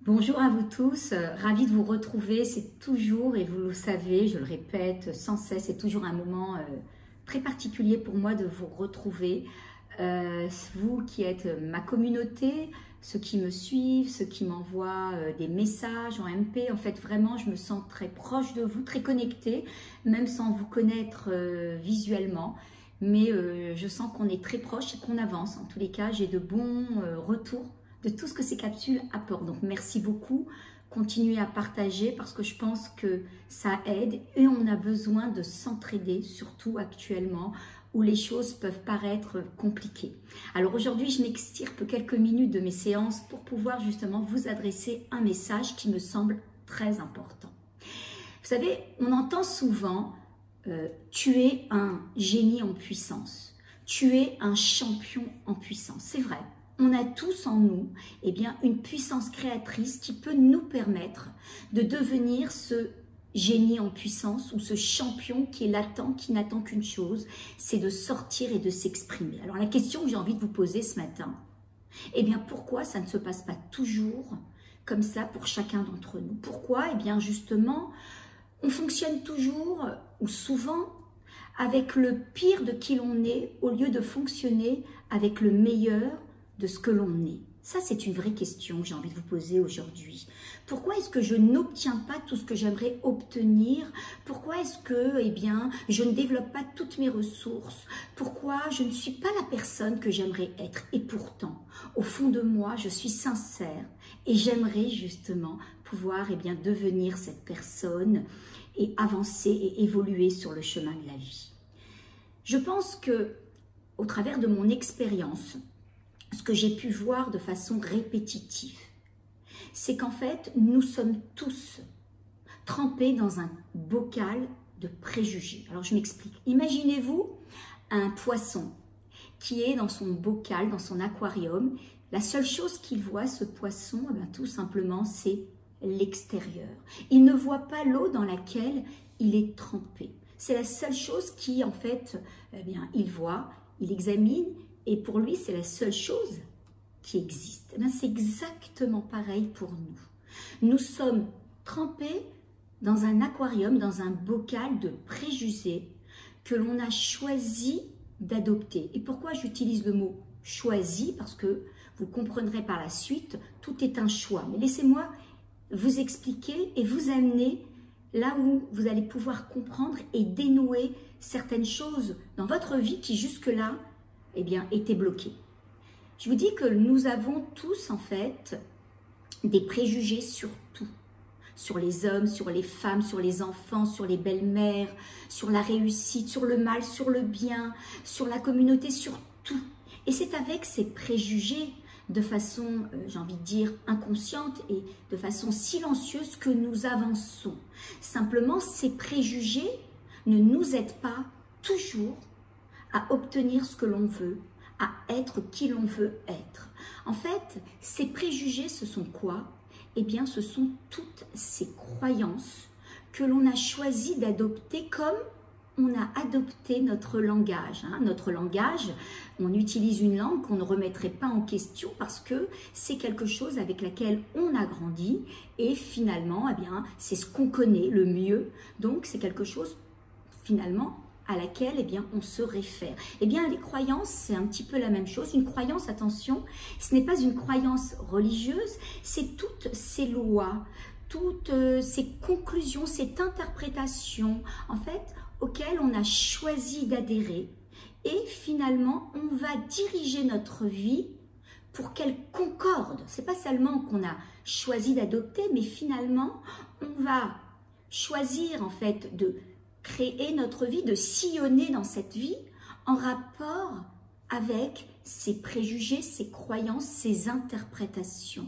Bonjour à vous tous, ravie de vous retrouver. C'est toujours, et vous le savez, je le répète sans cesse, c'est toujours un moment très particulier pour moi de vous retrouver. Vous qui êtes ma communauté, ceux qui me suivent, ceux qui m'envoient des messages en MP, en fait vraiment je me sens très proche de vous, très connectée, même sans vous connaître visuellement. Mais je sens qu'on est très proche et qu'on avance. En tous les cas, j'ai de bons retours de tout ce que ces capsules apportent. Donc merci beaucoup, continuez à partager parce que je pense que ça aide et on a besoin de s'entraider, surtout actuellement où les choses peuvent paraître compliquées. Alors aujourd'hui, je m'extirpe quelques minutes de mes séances pour pouvoir justement vous adresser un message qui me semble très important. Vous savez, on entend souvent tu es un génie en puissance, tu es un champion en puissance. C'est vrai. On a tous en nous une puissance créatrice qui peut nous permettre de devenir ce génie en puissance ou ce champion qui est latent, qui n'attend qu'une chose, c'est de sortir et de s'exprimer. Alors la question que j'ai envie de vous poser ce matin, pourquoi ça ne se passe pas toujours comme ça pour chacun d'entre nous? Pourquoi? Justement, on fonctionne toujours ou souvent avec le pire de qui l'on est au lieu de fonctionner avec le meilleur de ce que l'on est. Ça, c'est une vraie question que j'ai envie de vous poser aujourd'hui. Pourquoi est-ce que je n'obtiens pas tout ce que j'aimerais obtenir? Pourquoi est-ce que, je ne développe pas toutes mes ressources? Pourquoi je ne suis pas la personne que j'aimerais être? Et pourtant, au fond de moi, je suis sincère et j'aimerais justement pouvoir devenir cette personne et avancer et évoluer sur le chemin de la vie. Je pense que, au travers de mon expérience, ce que j'ai pu voir de façon répétitive, c'est qu'en fait, nous sommes tous trempés dans un bocal de préjugés. Alors, je m'explique. Imaginez-vous un poisson qui est dans son bocal, dans son aquarium. La seule chose qu'il voit, ce poisson, tout simplement, c'est l'extérieur. Il ne voit pas l'eau dans laquelle il est trempé. C'est la seule chose qui, en fait, il voit, il examine, et pour lui, c'est la seule chose qui existe. C'est exactement pareil pour nous. Nous sommes trempés dans un aquarium, dans un bocal de préjugés que l'on a choisi d'adopter. Et pourquoi j'utilise le mot « choisi » Parce que vous comprendrez par la suite, tout est un choix. Mais laissez-moi vous expliquer et vous amener là où vous allez pouvoir comprendre et dénouer certaines choses dans votre vie qui jusque-là étaient bloquées. Je vous dis que nous avons tous en fait des préjugés sur tout. Sur les hommes, sur les femmes, sur les enfants, sur les belles-mères, sur la réussite, sur le mal, sur le bien, sur la communauté, sur tout. Et c'est avec ces préjugés de façon, j'ai envie de dire, inconsciente et de façon silencieuse que nous avançons. Simplement, ces préjugés ne nous aident pas toujours à obtenir ce que l'on veut, à être qui l'on veut être. En fait, ces préjugés, ce sont quoi? Ce sont toutes ces croyances que l'on a choisi d'adopter comme on a adopté notre langage. Notre langage, on utilise une langue qu'on ne remettrait pas en question parce que c'est quelque chose avec laquelle on a grandi et finalement, c'est ce qu'on connaît le mieux. Donc, c'est quelque chose finalement à laquelle on se réfère. Les croyances, c'est un petit peu la même chose. Une croyance, attention, ce n'est pas une croyance religieuse, c'est toutes ces lois, toutes ces conclusions, cette interprétation, en fait, auxquelles on a choisi d'adhérer. Et finalement, on va diriger notre vie pour qu'elle concorde. C'est pas seulement qu'on a choisi d'adopter, mais finalement, on va choisir en fait de créer notre vie, de sillonner dans cette vie en rapport avec ses préjugés, ses croyances, ses interprétations.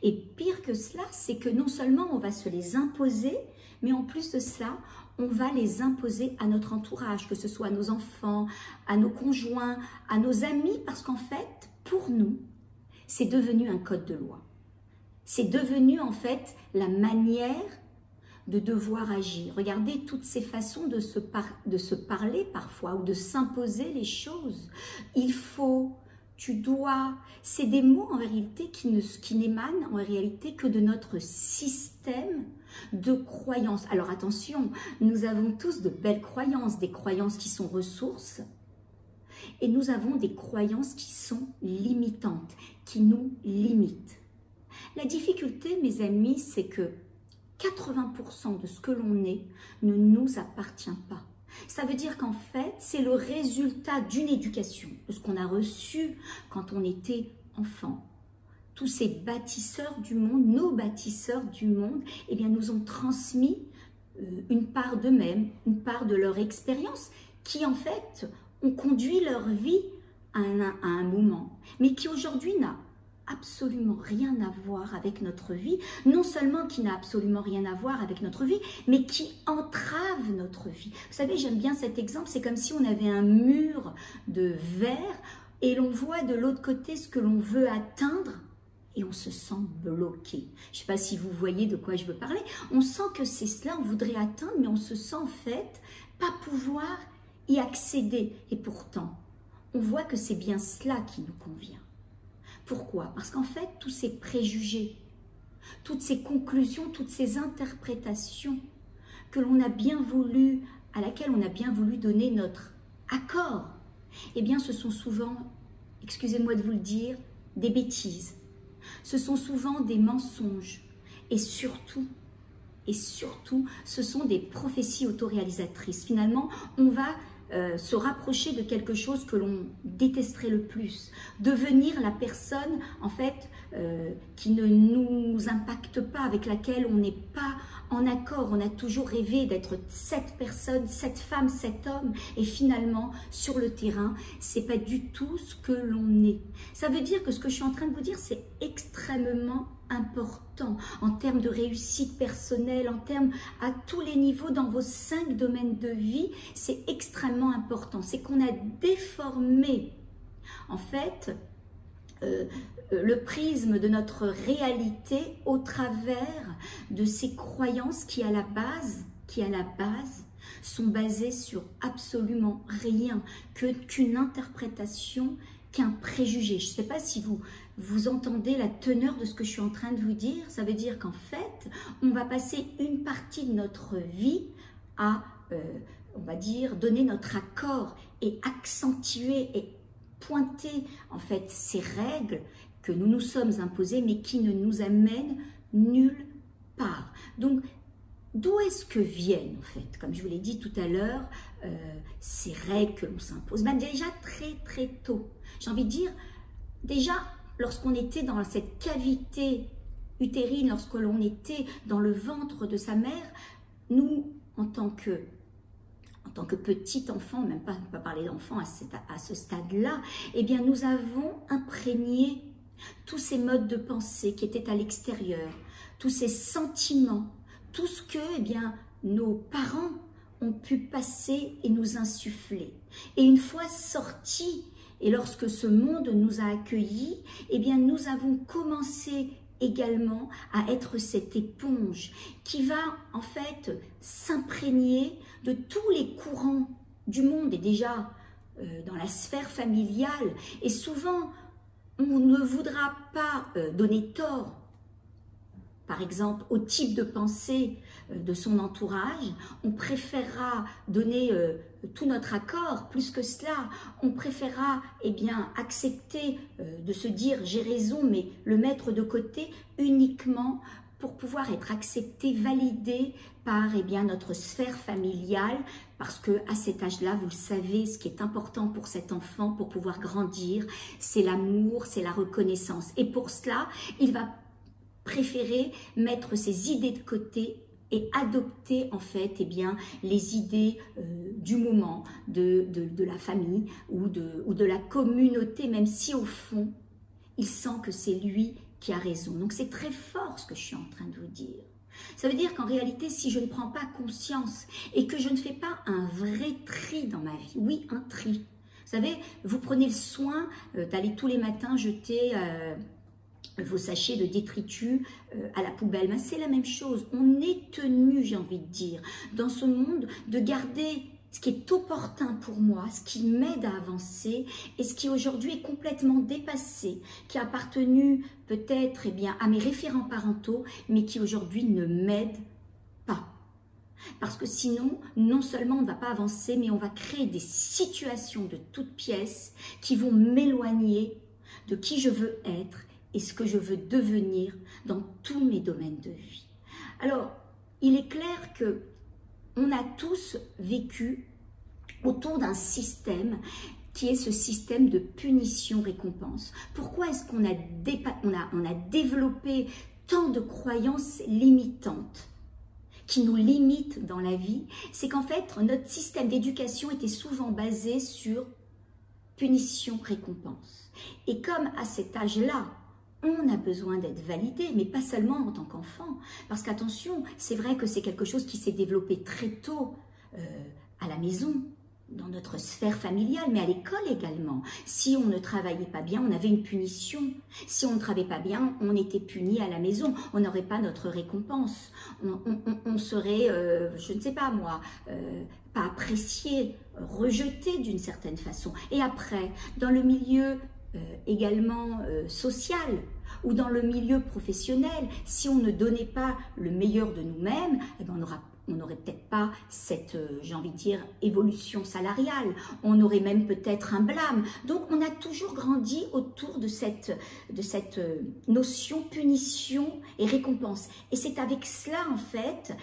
Et pire que cela, c'est que non seulement on va se les imposer, mais en plus de cela, on va les imposer à notre entourage, que ce soit à nos enfants, à nos conjoints, à nos amis, parce qu'en fait, pour nous, c'est devenu un code de loi. C'est devenu en fait la manière de devoir agir. Regardez toutes ces façons de se parler parfois ou de s'imposer les choses. Il faut tu dois, c'est des mots en réalité qui n'émanent en réalité que de notre système de croyances. Alors attention, nous avons tous de belles croyances, des croyances qui sont ressources, et nous avons des croyances qui sont limitantes, qui nous limitent. La difficulté, mes amis, c'est que 80% de ce que l'on est ne nous appartient pas. Ça veut dire qu'en fait, c'est le résultat d'une éducation, de ce qu'on a reçu quand on était enfant. Tous ces bâtisseurs du monde, nos bâtisseurs du monde, eh bien, nous ont transmis une part d'eux-mêmes, une part de leur expérience, qui en fait ont conduit leur vie à un moment, mais qui aujourd'hui n'a absolument rien à voir avec notre vie, non seulement qui n'a absolument rien à voir avec notre vie, mais qui entrave notre vie. Vous savez, j'aime bien cet exemple, c'est comme si on avait un mur de verre et l'on voit de l'autre côté ce que l'on veut atteindre et on se sent bloqué. Je ne sais pas si vous voyez de quoi je veux parler. On sent que c'est cela, on voudrait atteindre, mais on se sent en fait pas pouvoir y accéder. Et pourtant, on voit que c'est bien cela qui nous convient. Pourquoi? Parce qu'en fait, tous ces préjugés, toutes ces conclusions, toutes ces interprétations que l'on a bien voulu, à laquelle on a bien voulu donner notre accord, eh bien, ce sont souvent, excusez-moi de vous le dire, des bêtises. Ce sont souvent des mensonges. Et surtout, ce sont des prophéties autoréalisatrices. Finalement, on va se rapprocher de quelque chose que l'on détesterait le plus, devenir la personne en fait qui ne nous impacte pas, avec laquelle on n'est pas en accord. On a toujours rêvé d'être cette personne, cette femme, cet homme, et finalement sur le terrain, c'est pas du tout ce que l'on est. Ça veut dire que ce que je suis en train de vous dire, c'est extrêmement important en termes de réussite personnelle, en termes à tous les niveaux dans vos 5 domaines de vie, c'est extrêmement important. C'est qu'on a déformé en fait le prisme de notre réalité au travers de ces croyances qui à la base sont basées sur absolument rien qu'une interprétation, qu'un préjugé. Je ne sais pas si vous entendez la teneur de ce que je suis en train de vous dire. Ça veut dire qu'en fait, on va passer une partie de notre vie à, on va dire, donner notre accord et accentuer et pointer en fait ces règles que nous nous sommes imposées mais qui ne nous amènent nulle part. Donc, d'où est-ce que viennent en fait, comme je vous l'ai dit tout à l'heure, ces règles que l'on s'impose? Ben déjà très tôt, j'ai envie de dire, déjà lorsqu'on était dans cette cavité utérine, lorsque l'on était dans le ventre de sa mère, nous, en tant que petit enfant, même pas parler d'enfant à ce stade-là, eh bien nous avons imprégné tous ces modes de pensée qui étaient à l'extérieur, tous ces sentiments, tout ce que eh bien, nos parents ont pu passer et nous insuffler. Et une fois sortis, et lorsque ce monde nous a accueillis, eh bien nous avons commencé également à être cette éponge qui va en fait s'imprégner de tous les courants du monde et déjà dans la sphère familiale. Et souvent, on ne voudra pas donner tort, par exemple, au type de pensée de son entourage. On préférera donner tout notre accord. Plus que cela, on préférera eh bien, accepter de se dire j'ai raison, mais le mettre de côté uniquement pour pouvoir être accepté, validé par eh bien, notre sphère familiale, parce que à cet âge-là, vous le savez, ce qui est important pour cet enfant, pour pouvoir grandir, c'est l'amour, c'est la reconnaissance. Et pour cela, il va préférer mettre ses idées de côté et adopter en fait eh bien, les idées du moment, de la famille ou de la communauté, même si au fond, il sent que c'est lui qui a raison. Donc c'est très fort ce que je suis en train de vous dire. Ça veut dire qu'en réalité, si je ne prends pas conscience et que je ne fais pas un vrai tri dans ma vie, oui, un tri. Vous savez, vous prenez le soin d'aller tous les matins jeter vos sachets de détritus à la poubelle. Ben, c'est la même chose. On est tenu, j'ai envie de dire, dans ce monde, de garder ce qui est opportun pour moi, ce qui m'aide à avancer et ce qui aujourd'hui est complètement dépassé, qui a appartenu peut-être à mes référents parentaux, mais qui aujourd'hui ne m'aide pas. Parce que sinon, non seulement on ne va pas avancer, mais on va créer des situations de toutes pièces qui vont m'éloigner de qui je veux être et ce que je veux devenir dans tous mes domaines de vie. Alors, il est clair que on a tous vécu autour d'un système qui est ce système de punition-récompense. Pourquoi est-ce qu'on a développé tant de croyances limitantes qui nous limitent dans la vie? C'est qu'en fait, notre système d'éducation était souvent basé sur punition-récompense. Et comme à cet âge-là, on a besoin d'être validé, mais pas seulement en tant qu'enfant. Parce qu'attention, c'est vrai que c'est quelque chose qui s'est développé très tôt à la maison, dans notre sphère familiale, mais à l'école également. Si on ne travaillait pas bien, on avait une punition. Si on ne travaillait pas bien, on était puni à la maison. On n'aurait pas notre récompense. On serait, je ne sais pas moi, pas apprécié, rejeté d'une certaine façon. Et après, dans le milieu également social ou dans le milieu professionnel, si on ne donnait pas le meilleur de nous-mêmes, eh ben on n'aurait peut-être pas cette, j'ai envie de dire, évolution salariale. On aurait même peut-être un blâme. Donc, on a toujours grandi autour de cette notion punition et récompense. Et c'est avec cela, en fait,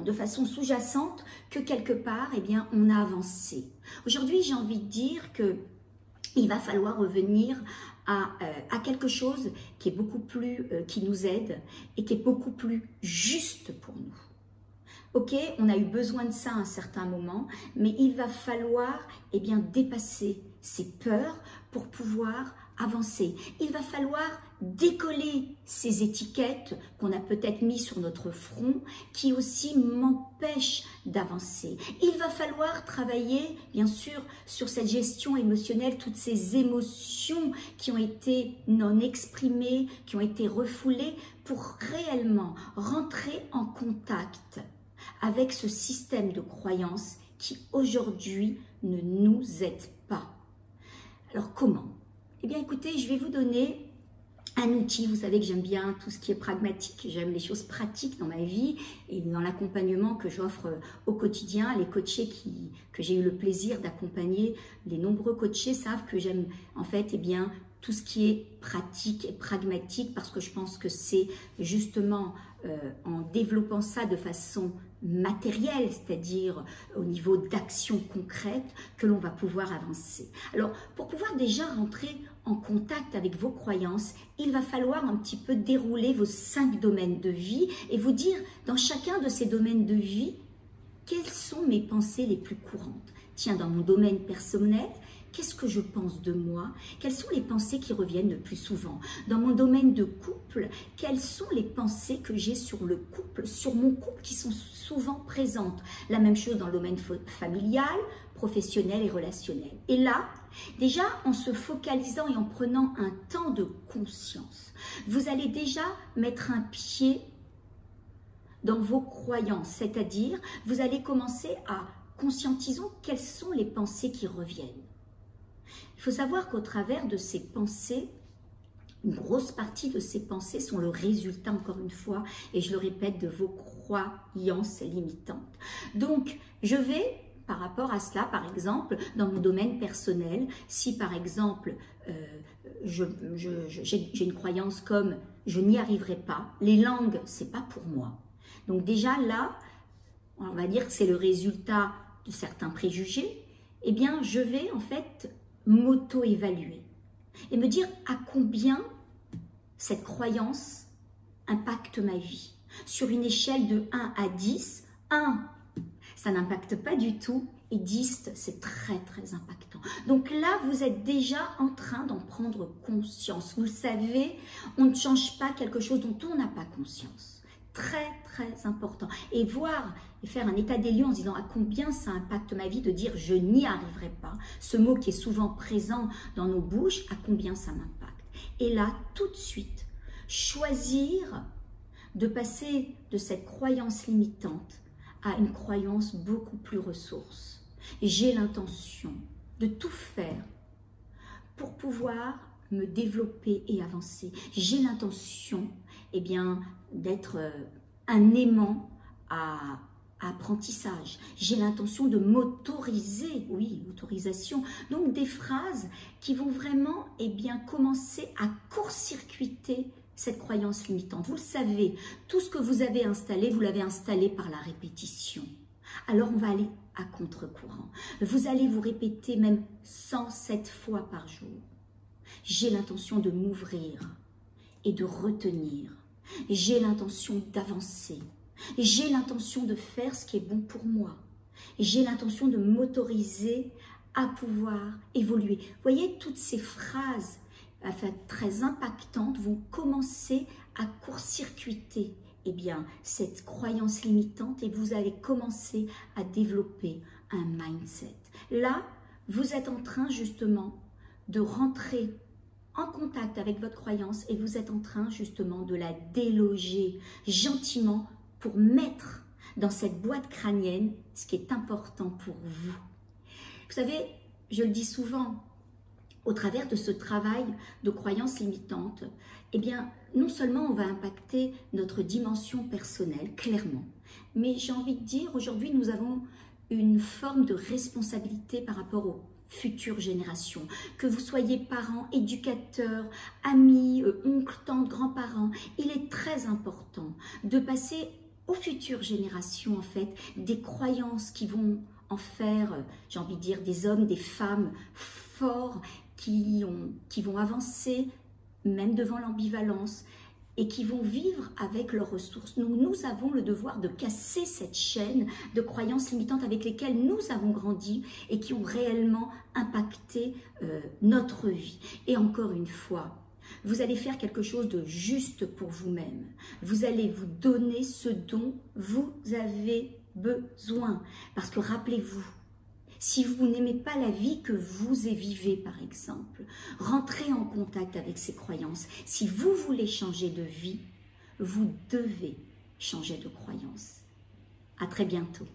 de façon sous-jacente, que quelque part, eh bien, on a avancé. Aujourd'hui, j'ai envie de dire que il va falloir revenir à quelque chose qui est beaucoup plus, qui nous aide et qui est beaucoup plus juste pour nous. Ok, on a eu besoin de ça à un certain moment, mais il va falloir dépasser ces peurs pour pouvoir avancer. Il va falloir décoller ces étiquettes qu'on a peut-être mis sur notre front, qui aussi m'empêchent d'avancer. Il va falloir travailler, bien sûr, sur cette gestion émotionnelle, toutes ces émotions qui ont été non exprimées, qui ont été refoulées, pour réellement rentrer en contact avec ce système de croyances qui aujourd'hui ne nous aide pas. Alors comment? Eh bien écoutez, je vais vous donner un outil. Vous savez que j'aime bien tout ce qui est pragmatique, j'aime les choses pratiques dans ma vie et dans l'accompagnement que j'offre au quotidien. Les coachés que j'ai eu le plaisir d'accompagner, les nombreux coachés savent que j'aime en fait tout ce qui est pratique et pragmatique, parce que je pense que c'est justement en développant ça de façon matérielle, c'est-à-dire au niveau d'actions concrètes, que l'on va pouvoir avancer. Alors, pour pouvoir déjà rentrer en contact avec vos croyances, il va falloir un petit peu dérouler vos 5 domaines de vie et vous dire, dans chacun de ces domaines de vie, quelles sont mes pensées les plus courantes? Tiens, dans mon domaine personnel, qu'est-ce que je pense de moi? Quelles sont les pensées qui reviennent le plus souvent? Dans mon domaine de couple, quelles sont les pensées que j'ai sur le couple, sur mon couple, qui sont souvent présentes? La même chose dans le domaine familial, professionnel et relationnel. Et là, déjà, en se focalisant et en prenant un temps de conscience, vous allez déjà mettre un pied dans vos croyances, c'est-à-dire, vous allez commencer à conscientiser quelles sont les pensées qui reviennent. Il faut savoir qu'au travers de ces pensées, une grosse partie de ces pensées sont le résultat, encore une fois, et je le répète, de vos croyances limitantes. Donc, je vais, par rapport à cela, par exemple, dans mon domaine personnel, si par exemple, j'ai une croyance comme « je n'y arriverai pas », les langues, c'est pas pour moi. Donc déjà là, on va dire que c'est le résultat de certains préjugés, eh bien, je vais en fait m'auto-évaluer et me dire à combien cette croyance impacte ma vie. Sur une échelle de 1 à 10, 1, ça n'impacte pas du tout, et 10, c'est très très impactant. Donc là, vous êtes déjà en train d'en prendre conscience. Vous le savez, on ne change pas quelque chose dont on n'a pas conscience. Très très important. Et voir et faire un état des lieux en se disant à combien ça impacte ma vie, de dire je n'y arriverai pas, ce mot qui est souvent présent dans nos bouches, à combien ça m'impacte. Et là, tout de suite, choisir de passer de cette croyance limitante à une croyance beaucoup plus ressource. J'ai l'intention de tout faire pour pouvoir me développer et avancer. J'ai l'intention, eh bien, d'être un aimant à apprentissage. J'ai l'intention de m'autoriser, oui, autorisation. Donc des phrases qui vont vraiment, eh bien, commencer à court-circuiter cette croyance limitante. Vous le savez, tout ce que vous avez installé, vous l'avez installé par la répétition. Alors on va aller à contre-courant. Vous allez vous répéter même 107 fois par jour. J'ai l'intention de m'ouvrir et de retenir. J'ai l'intention d'avancer. J'ai l'intention de faire ce qui est bon pour moi. J'ai l'intention de m'autoriser à pouvoir évoluer. Vous voyez, toutes ces phrases très impactantes vont commencer à court-circuiter cette croyance limitante et vous allez commencer à développer un mindset. Là, vous êtes en train justement de rentrer en contact avec votre croyance et vous êtes en train justement de la déloger gentiment pour mettre dans cette boîte crânienne ce qui est important pour vous. Vous savez, je le dis souvent, au travers de ce travail de croyances limitantes, eh bien, non seulement on va impacter notre dimension personnelle, clairement, mais j'ai envie de dire, aujourd'hui, nous avons une forme de responsabilité par rapport aux futures générations. Que vous soyez parents, éducateurs, amis, oncles, tantes, grands-parents, il est très important de passer aux futures générations, en fait, des croyances qui vont en faire, j'ai envie de dire, des hommes, des femmes forts, qui vont avancer même devant l'ambivalence et qui vont vivre avec leurs ressources. Nous avons le devoir de casser cette chaîne de croyances limitantes avec lesquelles nous avons grandi et qui ont réellement impacté notre vie. Et encore une fois, vous allez faire quelque chose de juste pour vous-même. Vous allez vous donner ce dont vous avez besoin. Parce que rappelez-vous, si vous n'aimez pas la vie que vous vivez, par exemple, rentrez en contact avec ces croyances. Si vous voulez changer de vie, vous devez changer de croyance. À très bientôt.